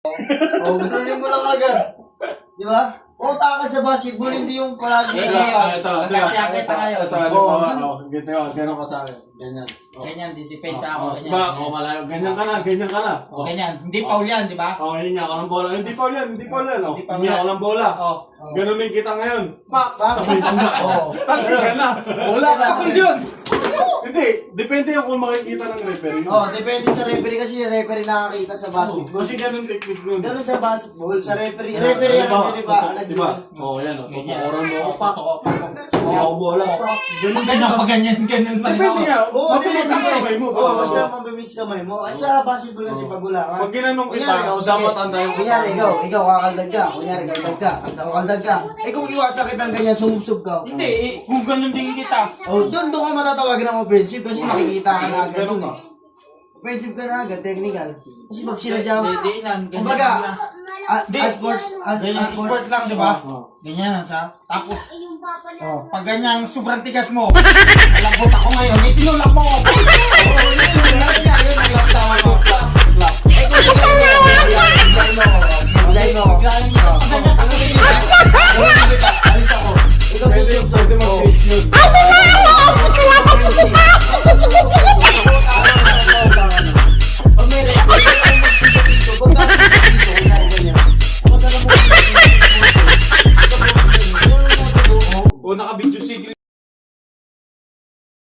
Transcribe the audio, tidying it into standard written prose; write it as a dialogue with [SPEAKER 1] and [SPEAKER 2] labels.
[SPEAKER 1] O, gustunin mo lang agad. Di ba? O, takad sa basketball, hindi yung palagi.
[SPEAKER 2] Ito.
[SPEAKER 3] Nagsiakit ka ngayon.
[SPEAKER 2] Ganun ka sa akin. Ganyan.
[SPEAKER 3] Ganyan, didepensa ako. Ganyan.
[SPEAKER 2] Diba? O, malayo. Ganyan ka na.
[SPEAKER 3] Ganyan. Hindi foul yan, di ba?
[SPEAKER 2] O, hinya ka ng bola. Hindi pa yan.
[SPEAKER 3] Hindi foul
[SPEAKER 2] Hinya ka
[SPEAKER 3] yan.
[SPEAKER 2] ng bola.
[SPEAKER 3] Oh.
[SPEAKER 2] Ganunin kita ngayon. Pak!
[SPEAKER 1] Pak!
[SPEAKER 2] Sabihin ko na.
[SPEAKER 1] Oo.
[SPEAKER 2] Taxi ka na. Wala
[SPEAKER 1] Taxi ka
[SPEAKER 2] ka
[SPEAKER 1] na.
[SPEAKER 2] yun. Hindi. Depende yung kung makikita ng referee.
[SPEAKER 1] O, depende sa referee kasi yung referee nakakita sa basketball.
[SPEAKER 2] Kasi ganun technique nun.
[SPEAKER 1] Ganun sa basketball, sa referee. Referee ano, di ba?
[SPEAKER 2] Diba? O, yan o.
[SPEAKER 3] Ganyan.
[SPEAKER 2] Tutukoran mo ako. Pak!
[SPEAKER 3] Oo,
[SPEAKER 2] Hindi ako bola. Pak!
[SPEAKER 3] pag ganyan pa rin
[SPEAKER 2] Depende nga.
[SPEAKER 1] Oo,
[SPEAKER 2] Mabilis ang kamay mo.
[SPEAKER 1] Oo, basta mabilis kamay mo. Ay, sa basketball kasi pag wala ka.
[SPEAKER 2] Pag ginanong kita,
[SPEAKER 1] Kunyari, o, sige.
[SPEAKER 2] dapat antayin ko.
[SPEAKER 1] Kunyari, ikaw kakaldag ka. Kunyari, kaldag ka. Kakaldag ka. Eh, kung iwasan kitang ganyan, sumubsob ka.
[SPEAKER 3] Hindi, kung ganun din kita.
[SPEAKER 1] O, doon ka matatawagin ng offensive kasi makikita ka na agad
[SPEAKER 2] Ganun
[SPEAKER 1] dun
[SPEAKER 2] ka.
[SPEAKER 1] eh. Offensive ka na agad, technical. Kasi pag sinadya mo,
[SPEAKER 3] Hindi yan.
[SPEAKER 1] kumbaga,
[SPEAKER 3] Di.
[SPEAKER 1] sports,
[SPEAKER 3] Ganyan, sport lang, di ba?
[SPEAKER 2] Oo.
[SPEAKER 3] Ganyan, sa. Tapos,
[SPEAKER 1] Oh.
[SPEAKER 3] pag ganyan, sobrang tigas mo. Malambot ako ngayon.